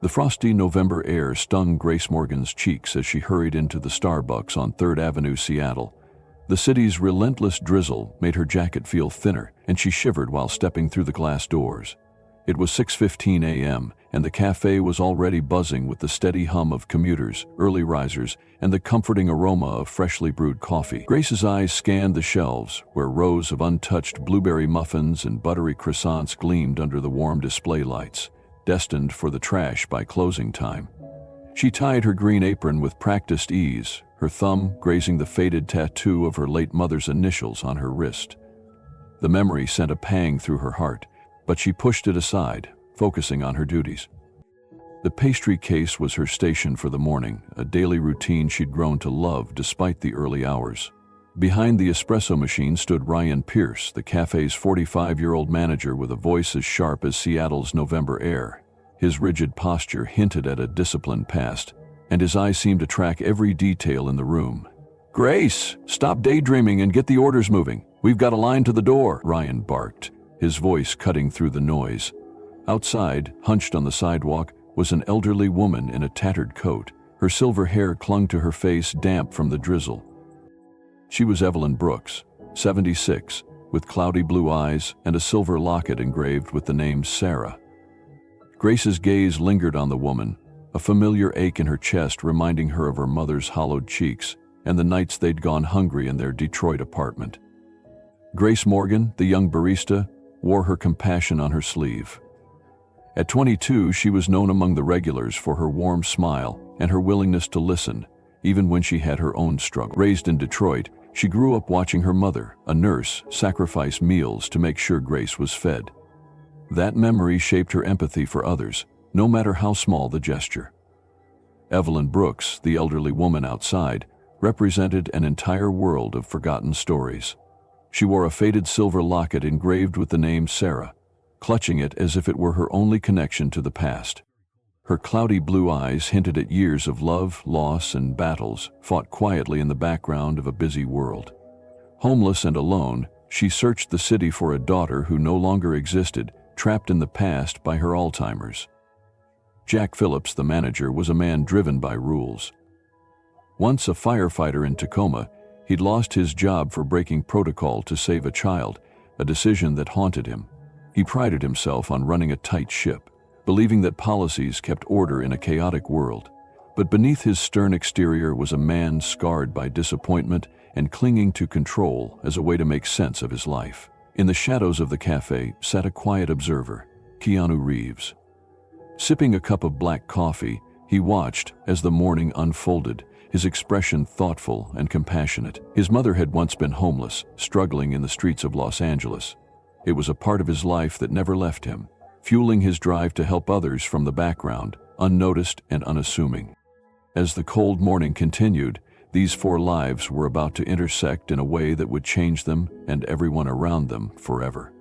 The frosty November air stung Grace Morgan's cheeks as she hurried into the Starbucks on 3rd Avenue, Seattle. The city's relentless drizzle made her jacket feel thinner, and she shivered while stepping through the glass doors. It was 6:15 a.m., and the cafe was already buzzing with the steady hum of commuters, early risers, and the comforting aroma of freshly brewed coffee. Grace's eyes scanned the shelves, where rows of untouched blueberry muffins and buttery croissants gleamed under the warm display lights, destined for the trash by closing time. She tied her green apron with practiced ease, her thumb grazing the faded tattoo of her late mother's initials on her wrist. The memory sent a pang through her heart, but she pushed it aside, focusing on her duties. The pastry case was her station for the morning, a daily routine she'd grown to love despite the early hours. Behind the espresso machine stood Ryan Pierce, the cafe's 45-year-old manager with a voice as sharp as Seattle's November air. His rigid posture hinted at a disciplined past, and his eyes seemed to track every detail in the room. "Grace, stop daydreaming and get the orders moving. We've got a line to the door," Ryan barked, his voice cutting through the noise. Outside, hunched on the sidewalk, was an elderly woman in a tattered coat. Her silver hair clung to her face, damp from the drizzle. She was Evelyn Brooks, 76, with cloudy blue eyes and a silver locket engraved with the name Sarah. Grace's gaze lingered on the woman, a familiar ache in her chest reminding her of her mother's hollowed cheeks and the nights they'd gone hungry in their Detroit apartment. Grace Morgan, the young barista, wore her compassion on her sleeve. At 22, she was known among the regulars for her warm smile and her willingness to listen, even when she had her own struggle. Raised in Detroit, she grew up watching her mother, a nurse, sacrifice meals to make sure Grace was fed. That memory shaped her empathy for others, no matter how small the gesture. Evelyn Brooks, the elderly woman outside, represented an entire world of forgotten stories. She wore a faded silver locket engraved with the name Sarah, clutching it as if it were her only connection to the past. Her cloudy blue eyes hinted at years of love, loss, and battles fought quietly in the background of a busy world. Homeless and alone, she searched the city for a daughter who no longer existed, trapped in the past by her Alzheimer's. Jack Phillips, the manager, was a man driven by rules. Once a firefighter in Tacoma, he'd lost his job for breaking protocol to save a child, a decision that haunted him. He prided himself on running a tight ship, believing that policies kept order in a chaotic world. But beneath his stern exterior was a man scarred by disappointment and clinging to control as a way to make sense of his life. In the shadows of the cafe sat a quiet observer, Keanu Reeves. Sipping a cup of black coffee, he watched as the morning unfolded, his expression thoughtful and compassionate. His mother had once been homeless, struggling in the streets of Los Angeles. It was a part of his life that never left him, fueling his drive to help others from the background, unnoticed and unassuming. As the cold morning continued, these four lives were about to intersect in a way that would change them and everyone around them forever.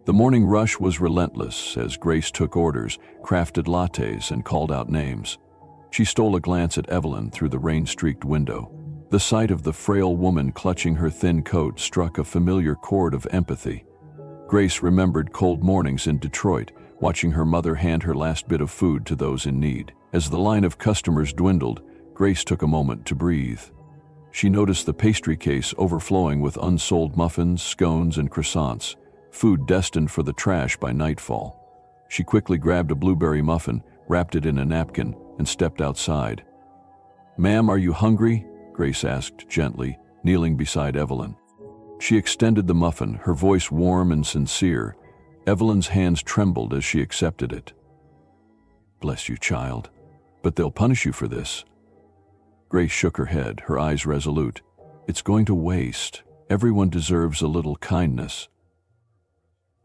The morning rush was relentless as Grace took orders, crafted lattes, and called out names. She stole a glance at Evelyn through the rain-streaked window. The sight of the frail woman clutching her thin coat struck a familiar chord of empathy. Grace remembered cold mornings in Detroit, watching her mother hand her last bit of food to those in need. As the line of customers dwindled, Grace took a moment to breathe. She noticed the pastry case overflowing with unsold muffins, scones, and croissants, food destined for the trash by nightfall. She quickly grabbed a blueberry muffin, wrapped it in a napkin, and stepped outside. "Ma'am, are you hungry?" Grace asked gently, kneeling beside Evelyn. She extended the muffin, her voice warm and sincere. Evelyn's hands trembled as she accepted it. "Bless you, child. But they'll punish you for this." Grace shook her head, her eyes resolute. "It's going to waste. Everyone deserves a little kindness."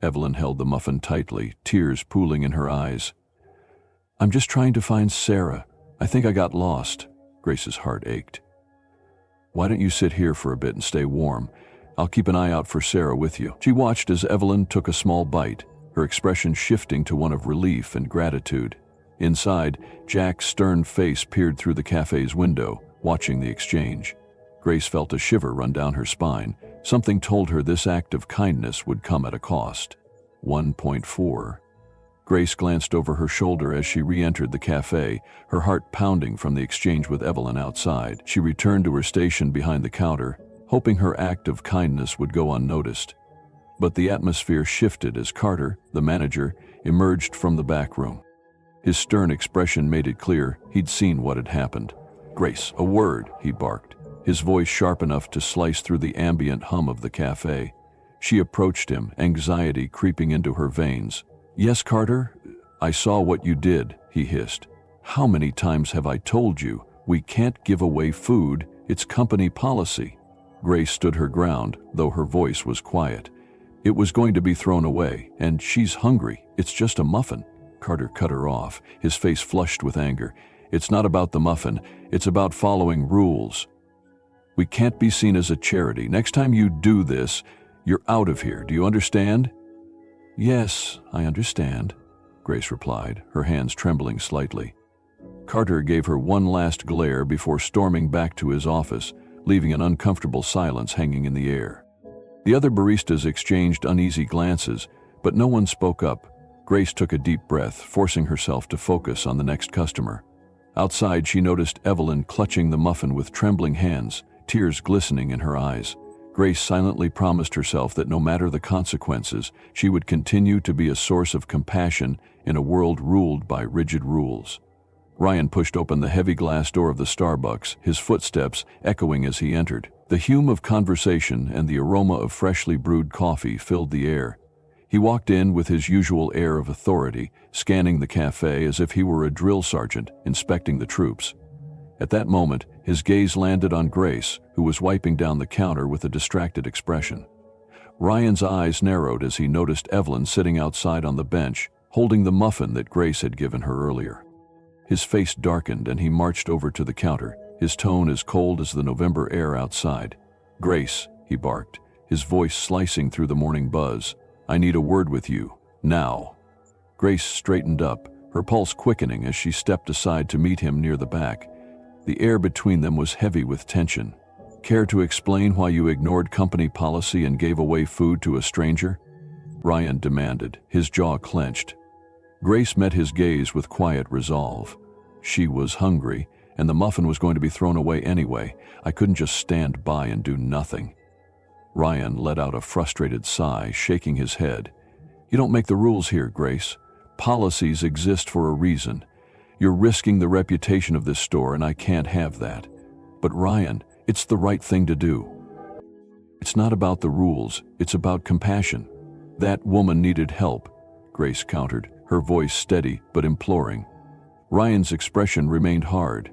Evelyn held the muffin tightly, tears pooling in her eyes. "I'm just trying to find Sarah. I think I got lost." Grace's heart ached. "Why don't you sit here for a bit and stay warm? I'll keep an eye out for Sarah with you." She watched as Evelyn took a small bite, her expression shifting to one of relief and gratitude. Inside, Jack's stern face peered through the cafe's window, watching the exchange. Grace felt a shiver run down her spine. Something told her this act of kindness would come at a cost. 1.4. Grace glanced over her shoulder as she re-entered the café, her heart pounding from the exchange with Evelyn outside. She returned to her station behind the counter, hoping her act of kindness would go unnoticed. But the atmosphere shifted as Carter, the manager, emerged from the back room. His stern expression made it clear he'd seen what had happened. "Grace, a word," he barked, his voice sharp enough to slice through the ambient hum of the café. She approached him, anxiety creeping into her veins. "Yes, Carter? I saw what you did," he hissed. "How many times have I told you we can't give away food? It's company policy." Grace stood her ground, though her voice was quiet. "It was going to be thrown away, and she's hungry. It's just a muffin." Carter cut her off, his face flushed with anger. "It's not about the muffin. It's about following rules. We can't be seen as a charity. Next time you do this, you're out of here. Do you understand?" "Yes, I understand," Grace replied, her hands trembling slightly. Carter gave her one last glare before storming back to his office, leaving an uncomfortable silence hanging in the air. The other baristas exchanged uneasy glances, but no one spoke up. Grace took a deep breath, forcing herself to focus on the next customer. Outside, she noticed Evelyn clutching the muffin with trembling hands, tears glistening in her eyes. Grace silently promised herself that no matter the consequences, she would continue to be a source of compassion in a world ruled by rigid rules. Ryan pushed open the heavy glass door of the Starbucks, his footsteps echoing as he entered. The hum of conversation and the aroma of freshly brewed coffee filled the air. He walked in with his usual air of authority, scanning the cafe as if he were a drill sergeant inspecting the troops. At that moment, his gaze landed on Grace, who was wiping down the counter with a distracted expression. Ryan's eyes narrowed as he noticed Evelyn sitting outside on the bench, holding the muffin that Grace had given her earlier. His face darkened and he marched over to the counter, his tone as cold as the November air outside. "Grace," he barked, his voice slicing through the morning buzz, "I need a word with you, now." Grace straightened up, her pulse quickening as she stepped aside to meet him near the back. The air between them was heavy with tension. "Care to explain why you ignored company policy and gave away food to a stranger?" Ryan demanded, his jaw clenched. Grace met his gaze with quiet resolve. She was hungry, and the muffin was going to be thrown away anyway. I couldn't just stand by and do nothing. Ryan let out a frustrated sigh, shaking his head. "You don't make the rules here, Grace. Policies exist for a reason. You're risking the reputation of this store, and I can't have that. But Ryan, it's the right thing to do." "It's not about the rules, it's about compassion. That woman needed help," Grace countered, her voice steady but imploring. Ryan's expression remained hard.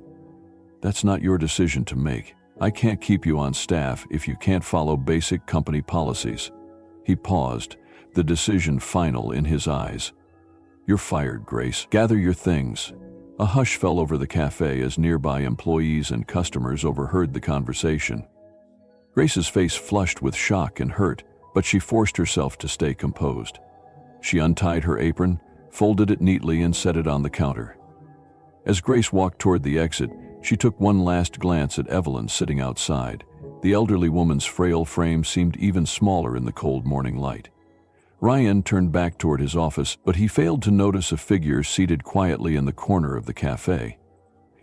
"That's not your decision to make. I can't keep you on staff if you can't follow basic company policies." He paused, the decision final in his eyes. "You're fired, Grace. Gather your things." A hush fell over the cafe as nearby employees and customers overheard the conversation. Grace's face flushed with shock and hurt, but she forced herself to stay composed. She untied her apron, folded it neatly, and set it on the counter. As Grace walked toward the exit, she took one last glance at Evelyn sitting outside. The elderly woman's frail frame seemed even smaller in the cold morning light. Ryan turned back toward his office, but he failed to notice a figure seated quietly in the corner of the cafe.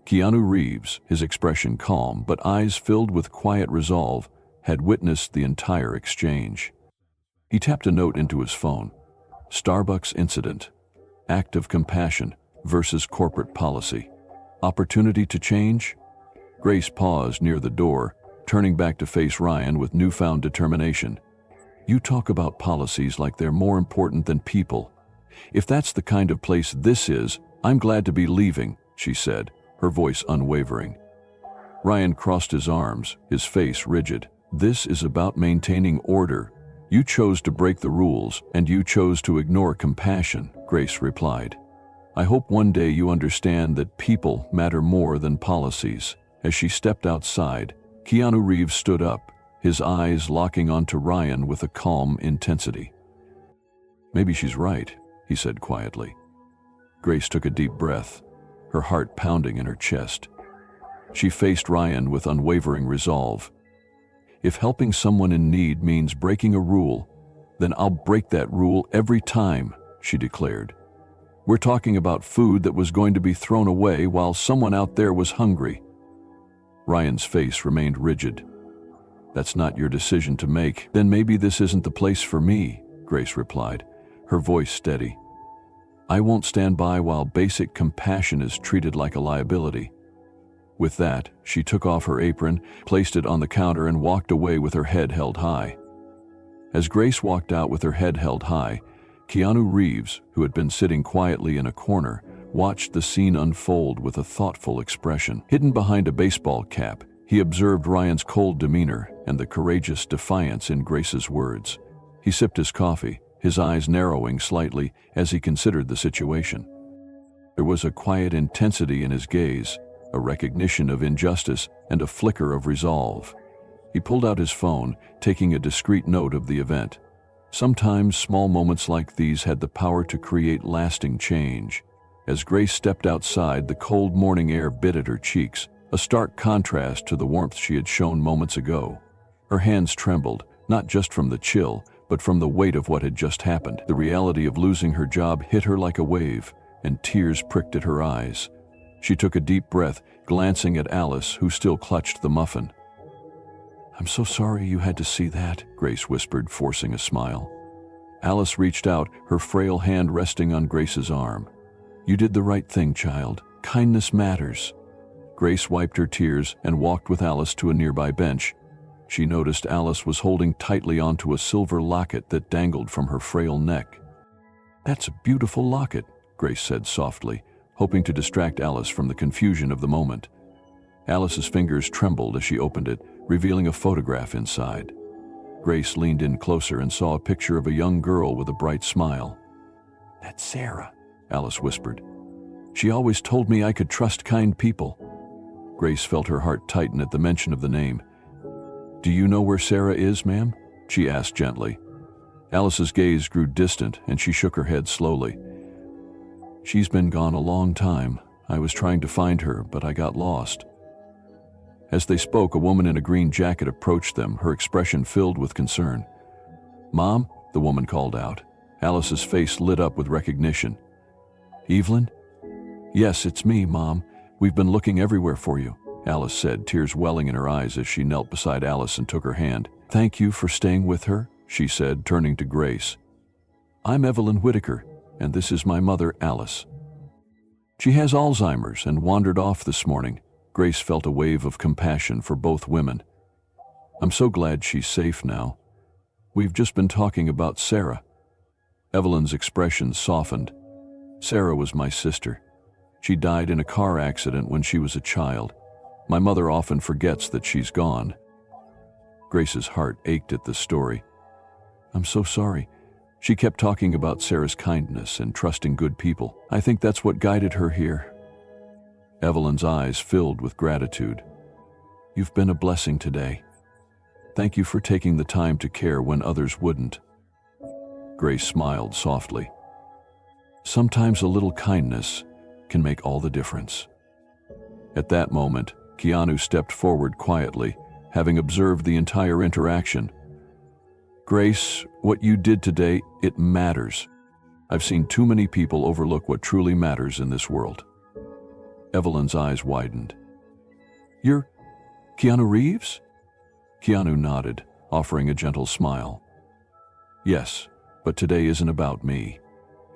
Keanu Reeves, his expression calm but eyes filled with quiet resolve, had witnessed the entire exchange. He tapped a note into his phone. "Starbucks incident. Act of compassion versus corporate policy. Opportunity to change?" Grace paused near the door, turning back to face Ryan with newfound determination. "You talk about policies like they're more important than people. If that's the kind of place this is, I'm glad to be leaving," she said, her voice unwavering. Ryan crossed his arms, his face rigid. "This is about maintaining order. You chose to break the rules, and you chose to ignore compassion," Grace replied. "I hope one day you understand that people matter more than policies." As she stepped outside, Keanu Reeves stood up, his eyes locking onto Ryan with a calm intensity. "Maybe she's right," he said quietly. Grace took a deep breath, her heart pounding in her chest. She faced Ryan with unwavering resolve. "If helping someone in need means breaking a rule, then I'll break that rule every time," she declared. We're talking about food that was going to be thrown away while someone out there was hungry." Ryan's face remained rigid. "That's not your decision to make. Then maybe this isn't the place for me," Grace replied, her voice steady. "I won't stand by while basic compassion is treated like a liability." With that, she took off her apron, placed it on the counter, and walked away with her head held high. As Grace walked out with her head held high, Keanu Reeves, who had been sitting quietly in a corner, watched the scene unfold with a thoughtful expression. Hidden behind a baseball cap, he observed Ryan's cold demeanor and the courageous defiance in Grace's words. He sipped his coffee, his eyes narrowing slightly as he considered the situation. There was a quiet intensity in his gaze, a recognition of injustice and a flicker of resolve. He pulled out his phone, taking a discreet note of the event. Sometimes small moments like these had the power to create lasting change. As Grace stepped outside, the cold morning air bit at her cheeks, a stark contrast to the warmth she had shown moments ago. Her hands trembled, not just from the chill, but from the weight of what had just happened. The reality of losing her job hit her like a wave, and tears pricked at her eyes. She took a deep breath, glancing at Alice, who still clutched the muffin. "I'm so sorry you had to see that," Grace whispered, forcing a smile. Alice reached out, her frail hand resting on Grace's arm. "You did the right thing, child. Kindness matters." Grace wiped her tears and walked with Alice to a nearby bench. She noticed Alice was holding tightly onto a silver locket that dangled from her frail neck. "That's a beautiful locket," Grace said softly, hoping to distract Alice from the confusion of the moment. Alice's fingers trembled as she opened it, revealing a photograph inside. Grace leaned in closer and saw a picture of a young girl with a bright smile. "That's Sarah," Alice whispered. "She always told me I could trust kind people." Grace felt her heart tighten at the mention of the name. "Do you know where Sarah is, ma'am?" she asked gently. Alice's gaze grew distant and she shook her head slowly. "She's been gone a long time. I was trying to find her, but I got lost." As they spoke, a woman in a green jacket approached them, her expression filled with concern. "Mom," the woman called out. Alice's face lit up with recognition. "Evelyn?" "Yes, it's me, Mom. We've been looking everywhere for you," Alice said, tears welling in her eyes as she knelt beside Alice and took her hand. "Thank you for staying with her," she said, turning to Grace. "I'm Evelyn Whitaker, and this is my mother, Alice. She has Alzheimer's and wandered off this morning." Grace felt a wave of compassion for both women. "I'm so glad she's safe now. We've just been talking about Sarah." Evelyn's expression softened. "Sarah was my sister. She died in a car accident when she was a child. My mother often forgets that she's gone." Grace's heart ached at the story. "I'm so sorry. She kept talking about Sarah's kindness and trusting good people. I think that's what guided her here." Evelyn's eyes filled with gratitude. "You've been a blessing today. Thank you for taking the time to care when others wouldn't." Grace smiled softly. "Sometimes a little kindness can make all the difference." At that moment, Keanu stepped forward quietly, having observed the entire interaction. "Grace, what you did today, it matters. I've seen too many people overlook what truly matters in this world." Evelyn's eyes widened. "You're Keanu Reeves?" Keanu nodded, offering a gentle smile. "Yes, but today isn't about me.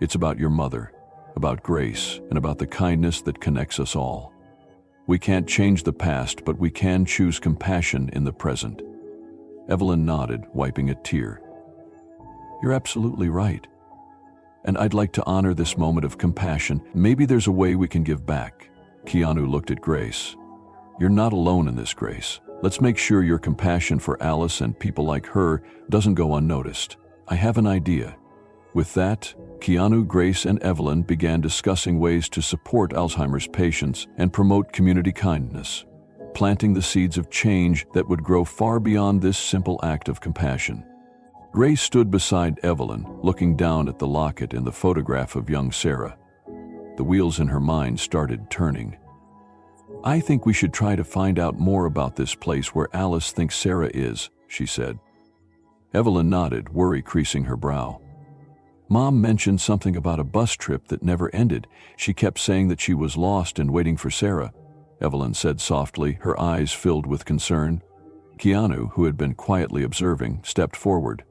It's about your mother, about Grace, and about the kindness that connects us all. We can't change the past, but we can choose compassion in the present." Evelyn nodded, wiping a tear. "You're absolutely right. And I'd like to honor this moment of compassion. Maybe there's a way we can give back." Keanu looked at Grace. "You're not alone in this, Grace. Let's make sure your compassion for Alice and people like her doesn't go unnoticed. I have an idea." With that, Keanu, Grace, and Evelyn began discussing ways to support Alzheimer's patients and promote community kindness, planting the seeds of change that would grow far beyond this simple act of compassion. Grace stood beside Evelyn, looking down at the locket in the photograph of young Sarah. The wheels in her mind started turning. "I think we should try to find out more about this place where Alice thinks Sarah is," she said. Evelyn nodded, worry creasing her brow. Mom mentioned something about a bus trip that never ended. She kept saying that she was lost and waiting for Sarah, Evelyn said softly, her eyes filled with concern. Keanu, who had been quietly observing, stepped forward.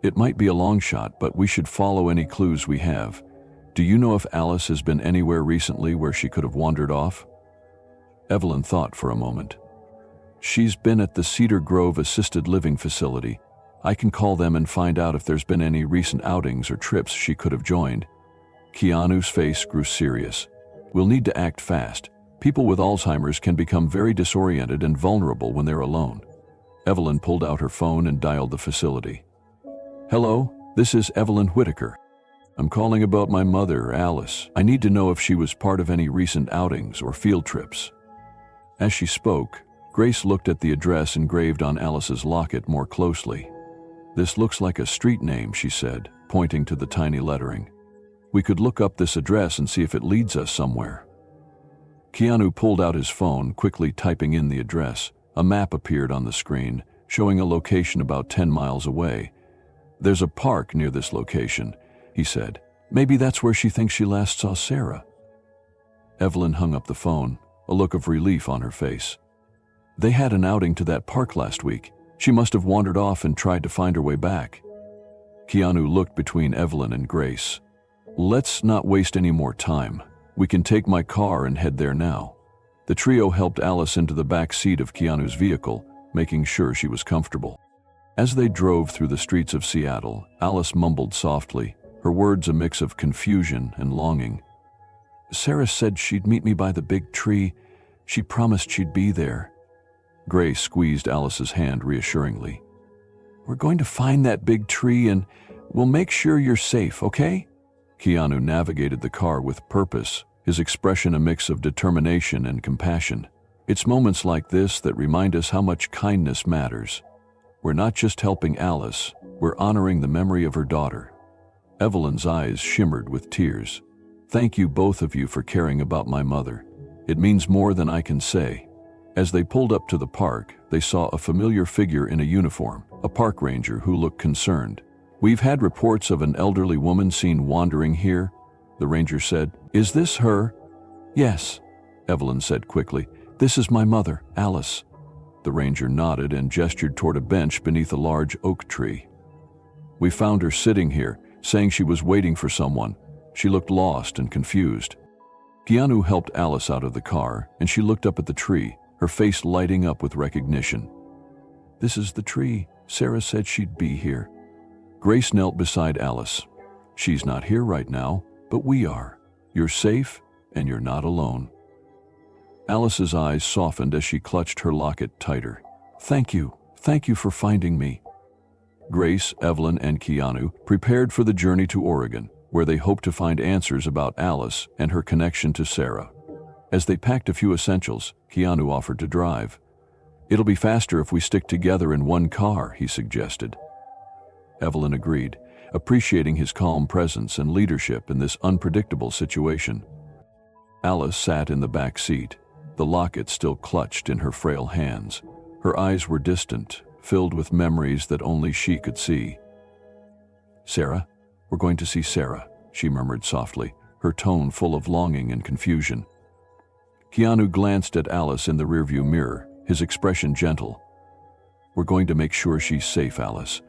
It might be a long shot, but we should follow any clues we have. Do you know if Alice has been anywhere recently where she could have wandered off? Evelyn thought for a moment. She's been at the Cedar Grove Assisted Living Facility. I can call them and find out if there's been any recent outings or trips she could have joined. Keanu's face grew serious. We'll need to act fast. People with Alzheimer's can become very disoriented and vulnerable when they're alone. Evelyn pulled out her phone and dialed the facility. Hello, this is Evelyn Whitaker. I'm calling about my mother, Alice. I need to know if she was part of any recent outings or field trips. As she spoke, Grace looked at the address engraved on Alice's locket more closely. This looks like a street name, she said, pointing to the tiny lettering. We could look up this address and see if it leads us somewhere. Keanu pulled out his phone, quickly typing in the address. A map appeared on the screen, showing a location about 10 miles away. There's a park near this location, he said. Maybe that's where she thinks she last saw Sarah. Evelyn hung up the phone, a look of relief on her face. They had an outing to that park last week. She must have wandered off and tried to find her way back. Keanu looked between Evelyn and Grace. Let's not waste any more time. We can take my car and head there now. The trio helped Alice into the back seat of Keanu's vehicle, making sure she was comfortable. As they drove through the streets of Seattle, Alice mumbled softly, her words a mix of confusion and longing. Sarah said she'd meet me by the big tree. She promised she'd be there. Grace squeezed Alice's hand reassuringly. We're going to find that big tree and we'll make sure you're safe, okay? Keanu navigated the car with purpose, his expression a mix of determination and compassion. It's moments like this that remind us how much kindness matters. We're not just helping Alice, we're honoring the memory of her daughter. Evelyn's eyes shimmered with tears. Thank you, both of you, for caring about my mother. It means more than I can say. As they pulled up to the park, they saw a familiar figure in a uniform, a park ranger who looked concerned. We've had reports of an elderly woman seen wandering here, the ranger said. Is this her? Yes, Evelyn said quickly. This is my mother, Alice. The ranger nodded and gestured toward a bench beneath a large oak tree. We found her sitting here, saying she was waiting for someone. She looked lost and confused. Keanu helped Alice out of the car, and she looked up at the tree, her face lighting up with recognition. This is the tree. Sarah said she'd be here. Grace knelt beside Alice. She's not here right now, but we are. You're safe, and you're not alone. Alice's eyes softened as she clutched her locket tighter. Thank you for finding me. Grace, Evelyn, and Keanu prepared for the journey to Oregon, where they hoped to find answers about Alice and her connection to Sarah. As they packed a few essentials, Keanu offered to drive. It'll be faster if we stick together in one car, he suggested. Evelyn agreed, appreciating his calm presence and leadership in this unpredictable situation. Alice sat in the back seat, the locket still clutched in her frail hands. Her eyes were distant, filled with memories that only she could see. Sarah? We're going to see Sarah, she murmured softly, her tone full of longing and confusion. Keanu glanced at Alice in the rearview mirror, his expression gentle. We're going to make sure she's safe, Alice.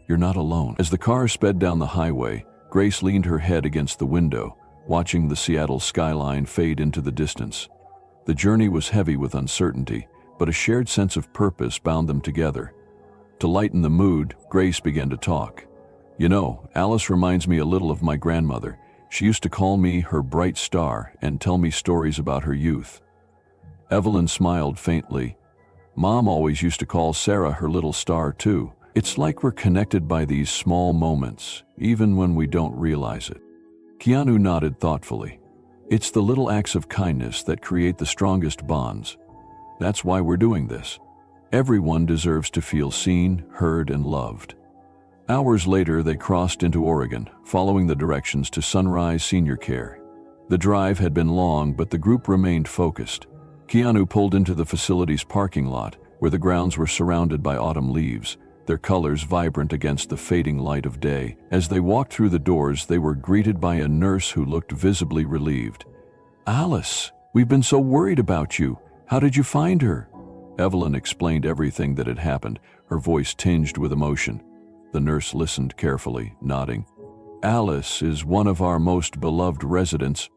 You're not alone. As the car sped down the highway, Grace leaned her head against the window, watching the Seattle skyline fade into the distance. The journey was heavy with uncertainty, but a shared sense of purpose bound them together. To lighten the mood, Grace began to talk. You know, Alice reminds me a little of my grandmother. She used to call me her bright star and tell me stories about her youth. Evelyn smiled faintly. Mom always used to call Sarah her little star too. It's like we're connected by these small moments, even when we don't realize it. Keanu nodded thoughtfully. It's the little acts of kindness that create the strongest bonds. That's why we're doing this. Everyone deserves to feel seen, heard, and loved. Hours later, they crossed into Oregon, following the directions to Sunrise Senior Care. The drive had been long, but the group remained focused. Keanu pulled into the facility's parking lot, where the grounds were surrounded by autumn leaves. their colors vibrant against the fading light of day. As they walked through the doors, they were greeted by a nurse who looked visibly relieved. "Alice, we've been so worried about you. How did you find her?" Evelyn explained everything that had happened, her voice tinged with emotion. The nurse listened carefully, nodding. "Alice is one of our most beloved residents.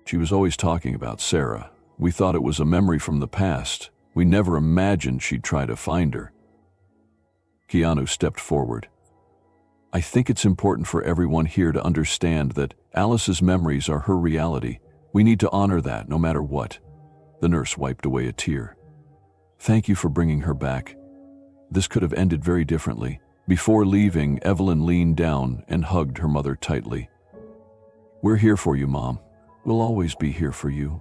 She was always talking about Sarah. We thought it was a memory from the past. We never imagined she'd try to find her." Keanu stepped forward. "I think it's important for everyone here to understand that Alice's memories are her reality. We need to honor that no matter what." The nurse wiped away a tear. "Thank you for bringing her back. This could have ended very differently." Before leaving, Evelyn leaned down and hugged her mother tightly. "We're here for you, Mom. We'll always be here for you."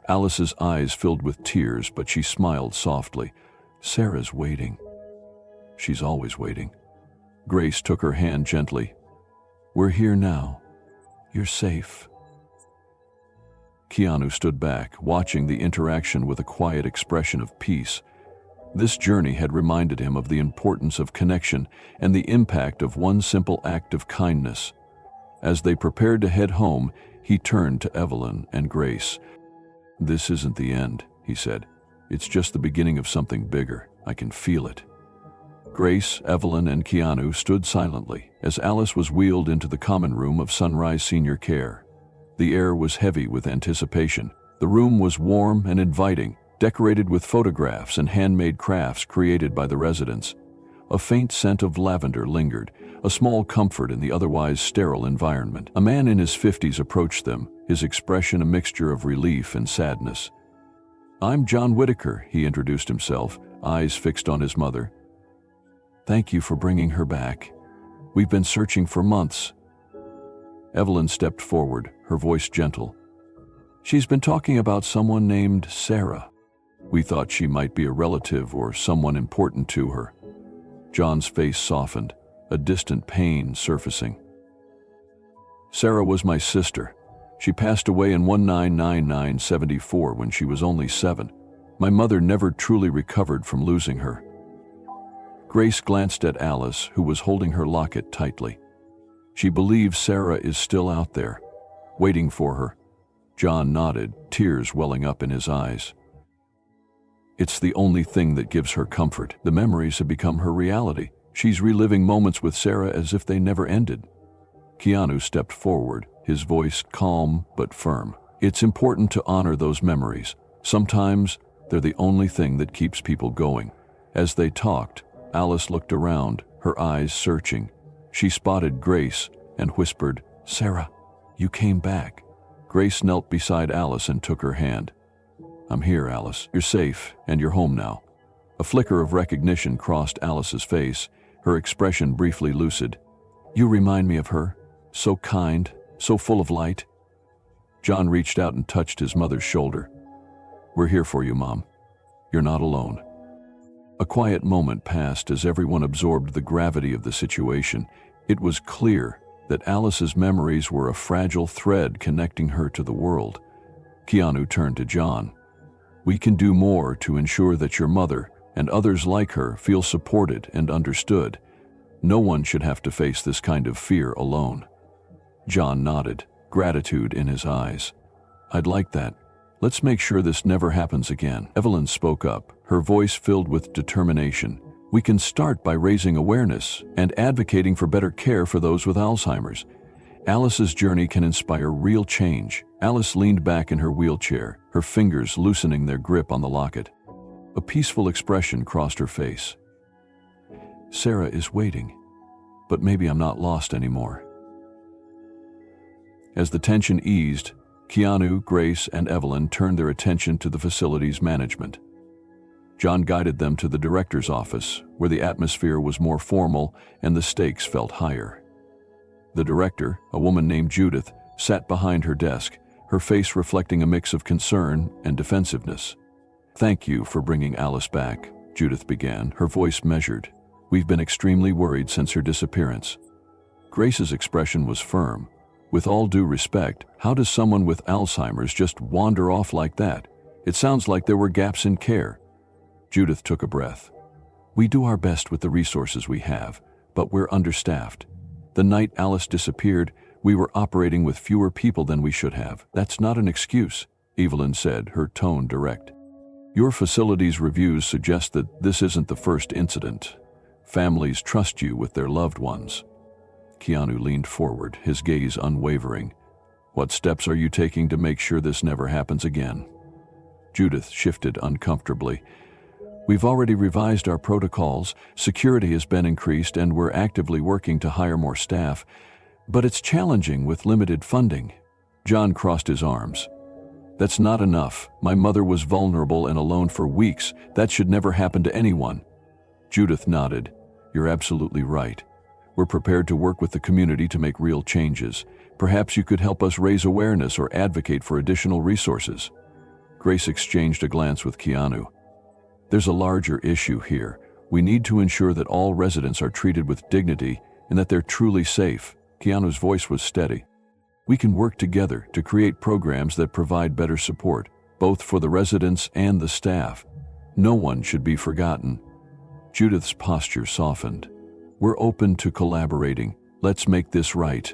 Alice's eyes filled with tears, but she smiled softly. "Sarah's waiting. She's always waiting." Grace took her hand gently. "We're here now. You're safe." Keanu stood back, watching the interaction with a quiet expression of peace. This journey had reminded him of the importance of connection and the impact of one simple act of kindness. As they prepared to head home, he turned to Evelyn and Grace. "This isn't the end," he said. "It's just the beginning of something bigger. I can feel it." Grace, Evelyn, and Keanu stood silently as Alice was wheeled into the common room of Sunrise Senior Care. The air was heavy with anticipation. The room was warm and inviting, decorated with photographs and handmade crafts created by the residents. A faint scent of lavender lingered, a small comfort in the otherwise sterile environment. A man in his 50s approached them, his expression a mixture of relief and sadness. "I'm John Whitaker," he introduced himself, eyes fixed on his mother. "Thank you for bringing her back. We've been searching for months." Evelyn stepped forward, her voice gentle. "She's been talking about someone named Sarah. We thought she might be a relative or someone important to her." John's face softened, a distant pain surfacing. "Sarah was my sister. She passed away in 1999-74 when she was only 7. My mother never truly recovered from losing her." Grace glanced at Alice, who was holding her locket tightly. "She believes Sarah is still out there, waiting for her." John nodded, tears welling up in his eyes. "It's the only thing that gives her comfort. The memories have become her reality. She's reliving moments with Sarah as if they never ended." Keanu stepped forward, his voice calm but firm. "It's important to honor those memories. Sometimes they're the only thing that keeps people going." As they talked, Alice looked around, her eyes searching. She spotted Grace and whispered, "Sarah, you came back." Grace knelt beside Alice and took her hand. "I'm here, Alice. You're safe, and you're home now." A flicker of recognition crossed Alice's face, her expression briefly lucid. "You remind me of her. So kind, so full of light." John reached out and touched his mother's shoulder. "We're here for you, Mom. You're not alone." A quiet moment passed as everyone absorbed the gravity of the situation. It was clear that Alice's memories were a fragile thread connecting her to the world. Keanu turned to John. "We can do more to ensure that your mother and others like her feel supported and understood. No one should have to face this kind of fear alone." John nodded, gratitude in his eyes. "I'd like that. Let's make sure this never happens again." Evelyn spoke up, her voice filled with determination. "We can start by raising awareness and advocating for better care for those with Alzheimer's. Alice's journey can inspire real change." Alice leaned back in her wheelchair, her fingers loosening their grip on the locket. A peaceful expression crossed her face. "Sarah is waiting, but maybe I'm not lost anymore." As the tension eased, Keanu, Grace, and Evelyn turned their attention to the facility's management. John guided them to the director's office, where the atmosphere was more formal and the stakes felt higher. The director, a woman named Judith, sat behind her desk, her face reflecting a mix of concern and defensiveness. "Thank you for bringing Alice back," Judith began, her voice measured. "We've been extremely worried since her disappearance." Grace's expression was firm. "With all due respect, how does someone with Alzheimer's just wander off like that? It sounds like there were gaps in care." Judith took a breath. We do our best with the resources we have, but we're understaffed. The night Alice disappeared, we were operating with fewer people than we should have. That's not an excuse, Evelyn said, her tone direct. Your facility's reviews suggest that this isn't the first incident. Families trust you with their loved ones. Keanu leaned forward, his gaze unwavering. What steps are you taking to make sure this never happens again? Judith shifted uncomfortably. We've already revised our protocols, security has been increased, and we're actively working to hire more staff. But it's challenging with limited funding. John crossed his arms. That's not enough. My mother was vulnerable and alone for weeks. That should never happen to anyone. Judith nodded. You're absolutely right. We're prepared to work with the community to make real changes. Perhaps you could help us raise awareness or advocate for additional resources. Grace exchanged a glance with Keanu. There's a larger issue here. We need to ensure that all residents are treated with dignity and that they're truly safe. Keanu's voice was steady. We can work together to create programs that provide better support, both for the residents and the staff. No one should be forgotten. Judith's posture softened. We're open to collaborating. Let's make this right.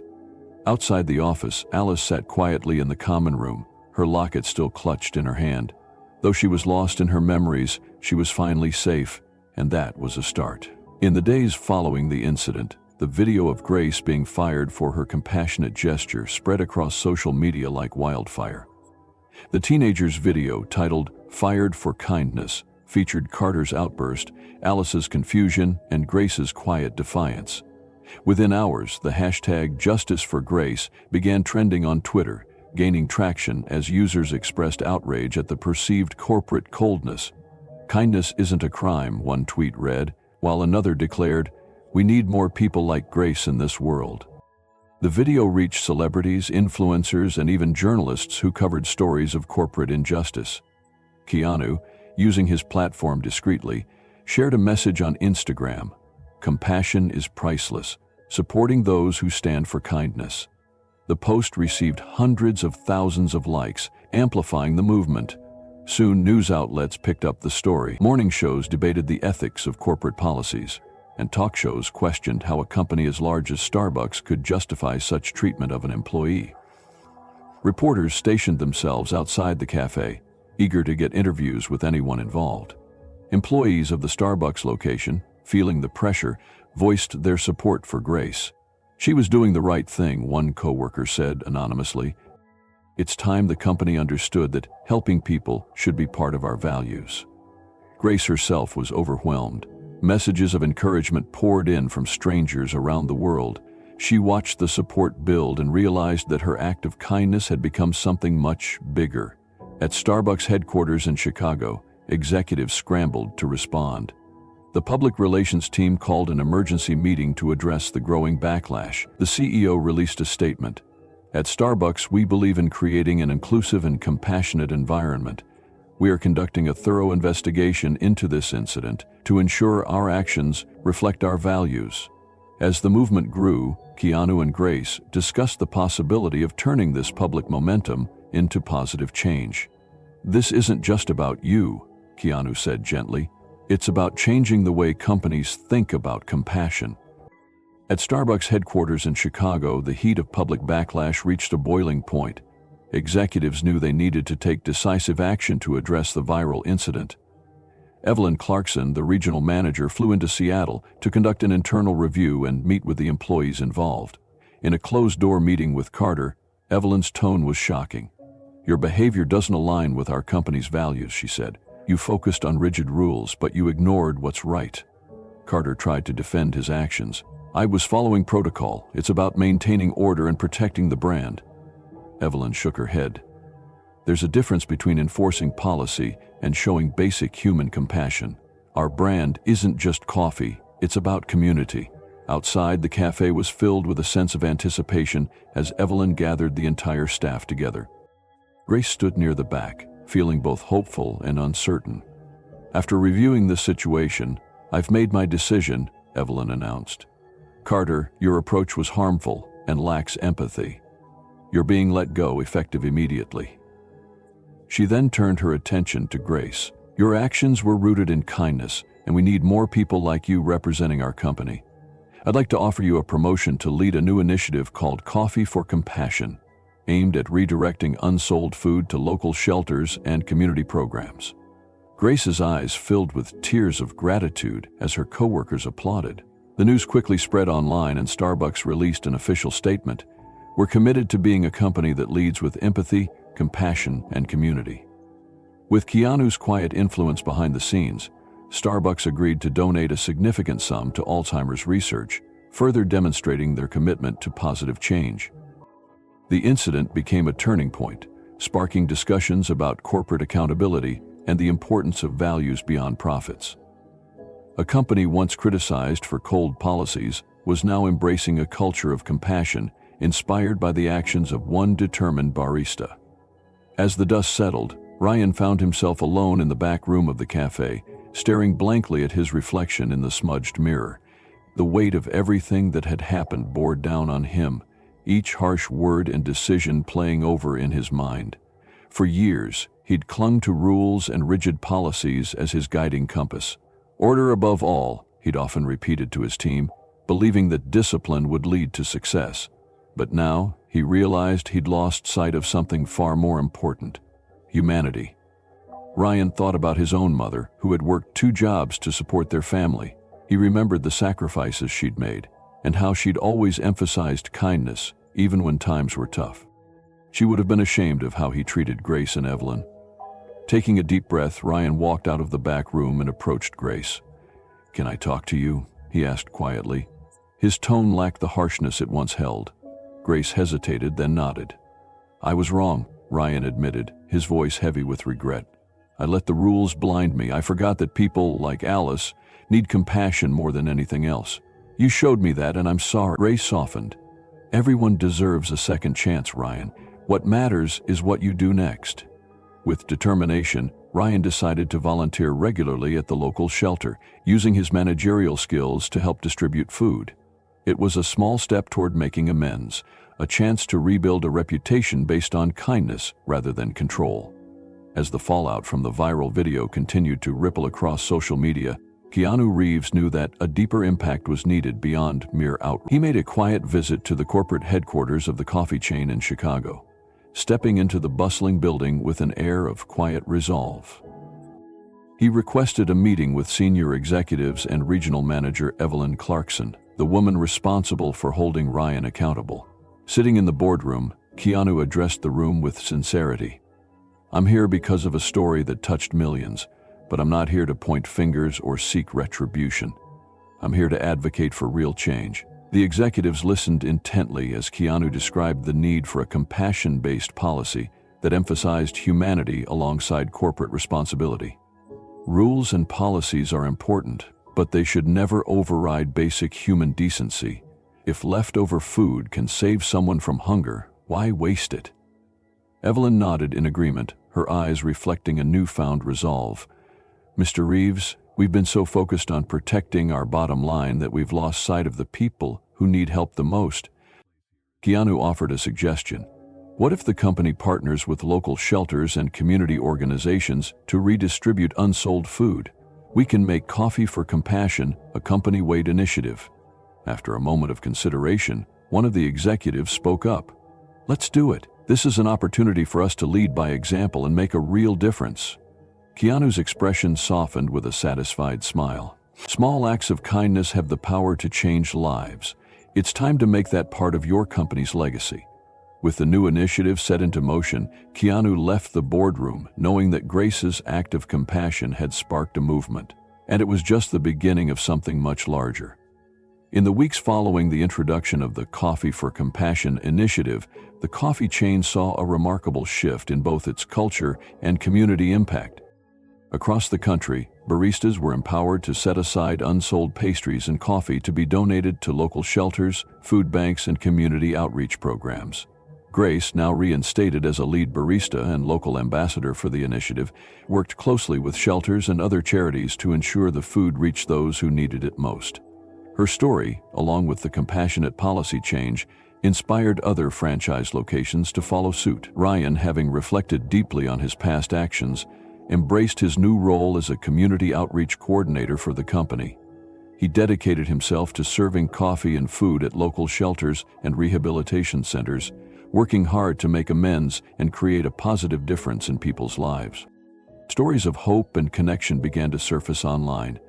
Outside the office, Alice sat quietly in the common room, her locket still clutched in her hand. Though she was lost in her memories, she was finally safe, and that was a start. In the days following the incident, the video of Grace being fired for her compassionate gesture spread across social media like wildfire. The teenager's video, titled "Fired for Kindness," featured Carter's outburst, Alice's confusion, and Grace's quiet defiance. Within hours, the hashtag #JusticeForGrace began trending on Twitter, gaining traction as users expressed outrage at the perceived corporate coldness. Kindness isn't a crime, one tweet read, while another declared, "We need more people like Grace in this world." The video reached celebrities, influencers, and even journalists who covered stories of corporate injustice. Keanu, using his platform discreetly, shared a message on Instagram. Compassion is priceless, supporting those who stand for kindness. The post received hundreds of thousands of likes, amplifying the movement. Soon, news outlets picked up the story. Morning shows debated the ethics of corporate policies, and talk shows questioned how a company as large as Starbucks could justify such treatment of an employee. Reporters stationed themselves outside the cafe, eager to get interviews with anyone involved. Employees of the Starbucks location, feeling the pressure, voiced their support for Grace. She was doing the right thing, one coworker said anonymously. It's time the company understood that helping people should be part of our values. Grace herself was overwhelmed. Messages of encouragement poured in from strangers around the world. She watched the support build and realized that her act of kindness had become something much bigger. At Starbucks headquarters in Chicago, executives scrambled to respond. The public relations team called an emergency meeting to address the growing backlash. The CEO released a statement. At Starbucks, we believe in creating an inclusive and compassionate environment. We are conducting a thorough investigation into this incident to ensure our actions reflect our values. As the movement grew, Keanu and Grace discussed the possibility of turning this public momentum into positive change. This isn't just about you, Keanu said gently. It's about changing the way companies think about compassion. At Starbucks headquarters in Chicago, the heat of public backlash reached a boiling point. Executives knew they needed to take decisive action to address the viral incident. Evelyn Clarkson, the regional manager, flew into Seattle to conduct an internal review and meet with the employees involved. In a closed-door meeting with Carter, Evelyn's tone was shocking. "Your behavior doesn't align with our company's values," she said. "You focused on rigid rules, but you ignored what's right." Carter tried to defend his actions. "I was following protocol. It's about maintaining order and protecting the brand." Evelyn shook her head. "There's a difference between enforcing policy and showing basic human compassion. Our brand isn't just coffee, it's about community." Outside, the cafe was filled with a sense of anticipation as Evelyn gathered the entire staff together. Grace stood near the back, feeling both hopeful and uncertain. "After reviewing the situation, I've made my decision," Evelyn announced. "Carter, your approach was harmful and lacks empathy. You're being let go, effective immediately." She then turned her attention to Grace. "Your actions were rooted in kindness, and we need more people like you representing our company. I'd like to offer you a promotion to lead a new initiative called Coffee for Compassion, aimed at redirecting unsold food to local shelters and community programs." Grace's eyes filled with tears of gratitude as her coworkers applauded. The news quickly spread online and Starbucks released an official statement. "We're committed to being a company that leads with empathy, compassion, and community." With Keanu's quiet influence behind the scenes, Starbucks agreed to donate a significant sum to Alzheimer's research, further demonstrating their commitment to positive change. The incident became a turning point, sparking discussions about corporate accountability and the importance of values beyond profits. A company once criticized for cold policies was now embracing a culture of compassion inspired by the actions of one determined barista. As the dust settled, Ryan found himself alone in the back room of the café, staring blankly at his reflection in the smudged mirror. The weight of everything that had happened bore down on him, each harsh word and decision playing over in his mind. For years, he'd clung to rules and rigid policies as his guiding compass. "Order above all," he'd often repeated to his team, believing that discipline would lead to success. But now, he realized he'd lost sight of something far more important: humanity. Ryan thought about his own mother, who had worked 2 jobs to support their family. He remembered the sacrifices she'd made, and how she'd always emphasized kindness, even when times were tough. She would have been ashamed of how he treated Grace and Evelyn. Taking a deep breath, Ryan walked out of the back room and approached Grace. "Can I talk to you?" he asked quietly. His tone lacked the harshness it once held. Grace hesitated, then nodded. "I was wrong," Ryan admitted, his voice heavy with regret. "I let the rules blind me. I forgot that people, like Alice, need compassion more than anything else. You showed me that, and I'm sorry." Grace softened. "Everyone deserves a second chance, Ryan. What matters is what you do next." With determination, Ryan decided to volunteer regularly at the local shelter, using his managerial skills to help distribute food. It was a small step toward making amends, a chance to rebuild a reputation based on kindness rather than control. As the fallout from the viral video continued to ripple across social media, Keanu Reeves knew that a deeper impact was needed beyond mere outrage. He made a quiet visit to the corporate headquarters of the coffee chain in Chicago, stepping into the bustling building with an air of quiet resolve. He requested a meeting with senior executives and regional manager Evelyn Clarkson, the woman responsible for holding Ryan accountable. Sitting in the boardroom, Keanu addressed the room with sincerity. "I'm here because of a story that touched millions, but I'm not here to point fingers or seek retribution. I'm here to advocate for real change." The executives listened intently as Keanu described the need for a compassion-based policy that emphasized humanity alongside corporate responsibility. Rules and policies are important, but they should never override basic human decency. If leftover food can save someone from hunger, why waste it? Evelyn nodded in agreement, her eyes reflecting a newfound resolve. "Mr. Reeves, we've been so focused on protecting our bottom line that we've lost sight of the people who need help the most." Keanu offered a suggestion. "What if the company partners with local shelters and community organizations to redistribute unsold food? We can make Coffee for Compassion a company-wide initiative." After a moment of consideration, one of the executives spoke up. "Let's do it. This is an opportunity for us to lead by example and make a real difference." Keanu's expression softened with a satisfied smile. "Small acts of kindness have the power to change lives. It's time to make that part of your company's legacy." With the new initiative set into motion, Keanu left the boardroom, knowing that Grace's act of compassion had sparked a movement, and it was just the beginning of something much larger. In the weeks following the introduction of the Coffee for Compassion initiative, the coffee chain saw a remarkable shift in both its culture and community impact. Across the country, baristas were empowered to set aside unsold pastries and coffee to be donated to local shelters, food banks, and community outreach programs. Grace, now reinstated as a lead barista and local ambassador for the initiative, worked closely with shelters and other charities to ensure the food reached those who needed it most. Her story, along with the compassionate policy change, inspired other franchise locations to follow suit. Ryan, having reflected deeply on his past actions, embraced his new role as a community outreach coordinator for the company. He dedicated himself to serving coffee and food at local shelters and rehabilitation centers, working hard to make amends and create a positive difference in people's lives. Stories of hope and connection began to surface online.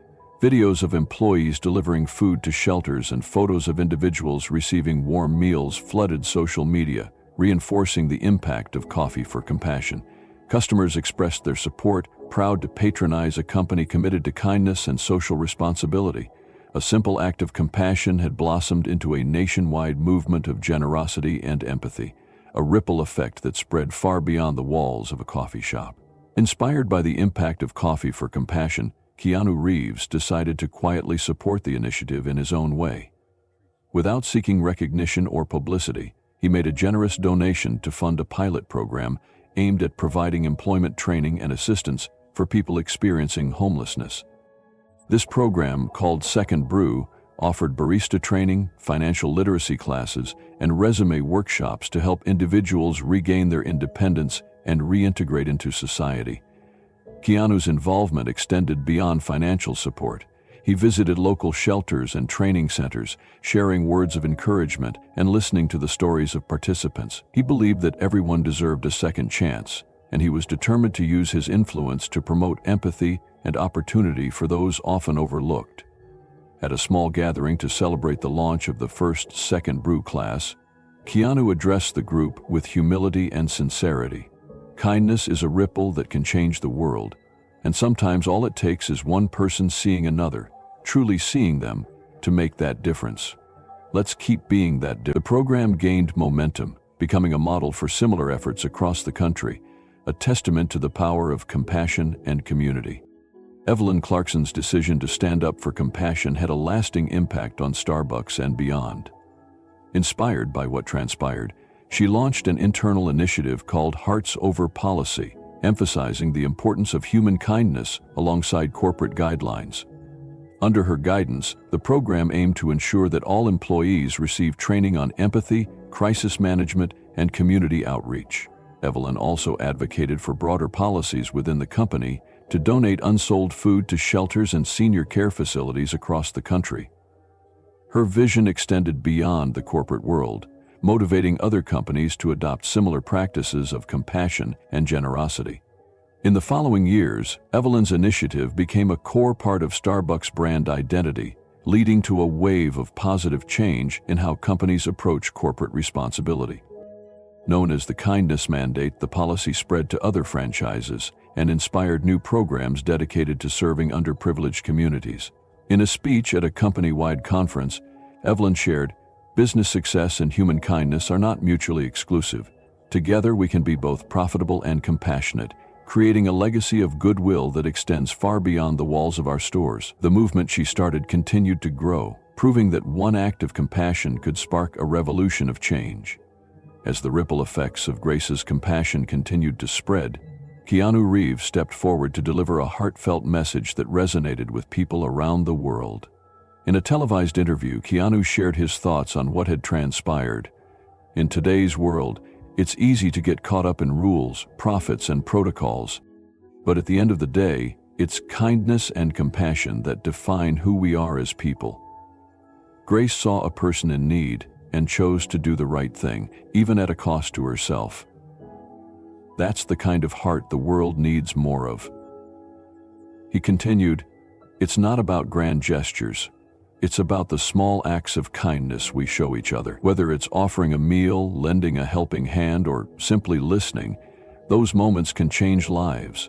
Videos of employees delivering food to shelters and photos of individuals receiving warm meals flooded social media, reinforcing the impact of Coffee for Compassion. Customers expressed their support, proud to patronize a company committed to kindness and social responsibility. A simple act of compassion had blossomed into a nationwide movement of generosity and empathy, a ripple effect that spread far beyond the walls of a coffee shop. Inspired by the impact of Coffee for Compassion, Keanu Reeves decided to quietly support the initiative in his own way. Without seeking recognition or publicity, he made a generous donation to fund a pilot program aimed at providing employment training and assistance for people experiencing homelessness. This program, called Second Brew, offered barista training, financial literacy classes, and resume workshops to help individuals regain their independence and reintegrate into society. Keanu's involvement extended beyond financial support. He visited local shelters and training centers, sharing words of encouragement and listening to the stories of participants. He believed that everyone deserved a second chance, and he was determined to use his influence to promote empathy and opportunity for those often overlooked. At a small gathering to celebrate the launch of the first Second Brew class, Keanu addressed the group with humility and sincerity. Kindness is a ripple that can change the world, and sometimes all it takes is one person seeing another, truly seeing them, to make that difference. Let's keep being that difference. The program gained momentum, becoming a model for similar efforts across the country, a testament to the power of compassion and community. Evelyn Clarkson's decision to stand up for compassion had a lasting impact on Starbucks and beyond. Inspired by what transpired, she launched an internal initiative called Hearts Over Policy, emphasizing the importance of human kindness alongside corporate guidelines. Under her guidance, the program aimed to ensure that all employees receive training on empathy, crisis management, and community outreach. Evelyn also advocated for broader policies within the company to donate unsold food to shelters and senior care facilities across the country. Her vision extended beyond the corporate world, motivating other companies to adopt similar practices of compassion and generosity. In the following years, Evelyn's initiative became a core part of Starbucks' brand identity, leading to a wave of positive change in how companies approach corporate responsibility. Known as the Kindness Mandate, the policy spread to other franchises and inspired new programs dedicated to serving underprivileged communities. In a speech at a company-wide conference, Evelyn shared, "Business success and human kindness are not mutually exclusive. Together we can be both profitable and compassionate, creating a legacy of goodwill that extends far beyond the walls of our stores." The movement she started continued to grow, proving that one act of compassion could spark a revolution of change. As the ripple effects of Grace's compassion continued to spread, Keanu Reeves stepped forward to deliver a heartfelt message that resonated with people around the world. In a televised interview, Keanu shared his thoughts on what had transpired. In today's world, it's easy to get caught up in rules, profits, and protocols. But at the end of the day, it's kindness and compassion that define who we are as people. Grace saw a person in need and chose to do the right thing, even at a cost to herself. That's the kind of heart the world needs more of. He continued, "It's not about grand gestures. It's about the small acts of kindness we show each other. Whether it's offering a meal, lending a helping hand, or simply listening, those moments can change lives."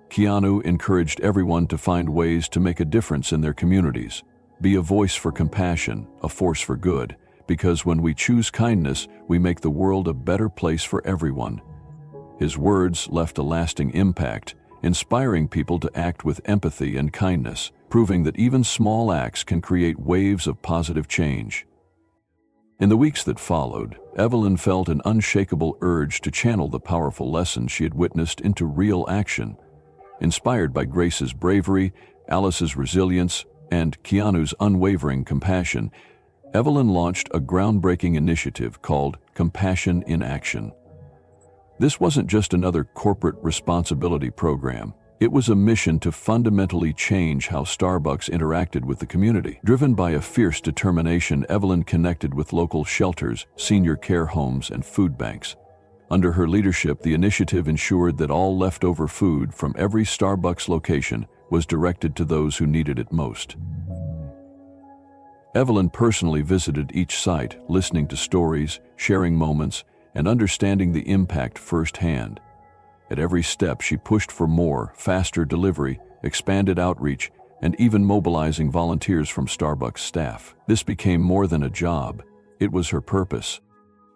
Keanu encouraged everyone to find ways to make a difference in their communities. Be a voice for compassion, a force for good, because when we choose kindness, we make the world a better place for everyone. His words left a lasting impact, inspiring people to act with empathy and kindness, proving that even small acts can create waves of positive change. In the weeks that followed, Evelyn felt an unshakable urge to channel the powerful lessons she had witnessed into real action. Inspired by Grace's bravery, Alice's resilience, and Keanu's unwavering compassion, Evelyn launched a groundbreaking initiative called Compassion in Action. This wasn't just another corporate responsibility program. It was a mission to fundamentally change how Starbucks interacted with the community. Driven by a fierce determination, Evelyn connected with local shelters, senior care homes, and food banks. Under her leadership, the initiative ensured that all leftover food from every Starbucks location was directed to those who needed it most. Evelyn personally visited each site, listening to stories, sharing moments, and understanding the impact firsthand. At every step, she pushed for more, faster delivery, expanded outreach, and even mobilizing volunteers from Starbucks staff. This became more than a job. It was her purpose.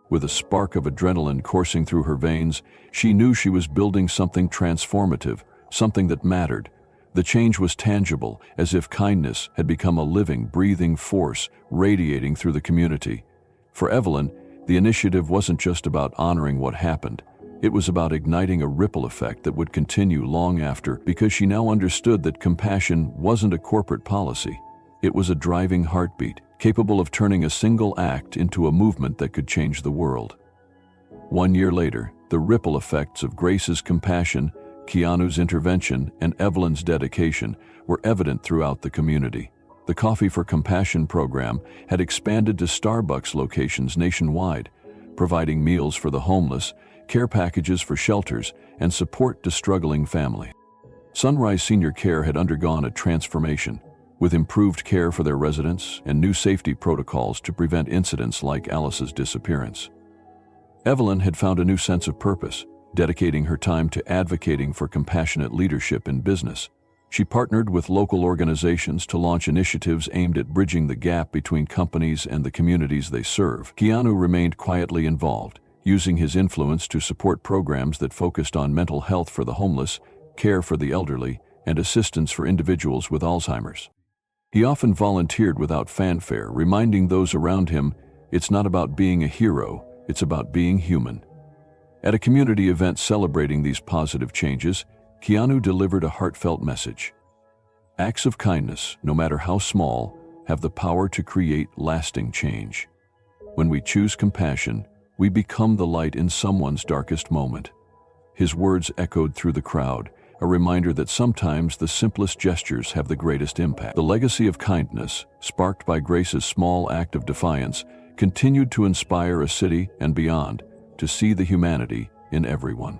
With a spark of adrenaline coursing through her veins, she knew she was building something transformative, something that mattered. The change was tangible, as if kindness had become a living, breathing force radiating through the community. For Evelyn, the initiative wasn't just about honoring what happened. It was about igniting a ripple effect that would continue long after, because she now understood that compassion wasn't a corporate policy. It was a driving heartbeat, capable of turning a single act into a movement that could change the world. 1 year later, the ripple effects of Grace's compassion, Keanu's intervention, and Evelyn's dedication were evident throughout the community. The Coffee for Compassion program had expanded to Starbucks locations nationwide, providing meals for the homeless, care packages for shelters, and support to struggling families. Sunrise Senior Care had undergone a transformation, with improved care for their residents and new safety protocols to prevent incidents like Alice's disappearance. Evelyn had found a new sense of purpose, dedicating her time to advocating for compassionate leadership in business. She partnered with local organizations to launch initiatives aimed at bridging the gap between companies and the communities they serve. Keanu remained quietly involved, using his influence to support programs that focused on mental health for the homeless, care for the elderly, and assistance for individuals with Alzheimer's. He often volunteered without fanfare, reminding those around him, it's not about being a hero, it's about being human. At a community event celebrating these positive changes, Keanu delivered a heartfelt message. Acts of kindness, no matter how small, have the power to create lasting change. When we choose compassion, we become the light in someone's darkest moment. His words echoed through the crowd, a reminder that sometimes the simplest gestures have the greatest impact. The legacy of kindness, sparked by Grace's small act of defiance, continued to inspire a city and beyond to see the humanity in everyone.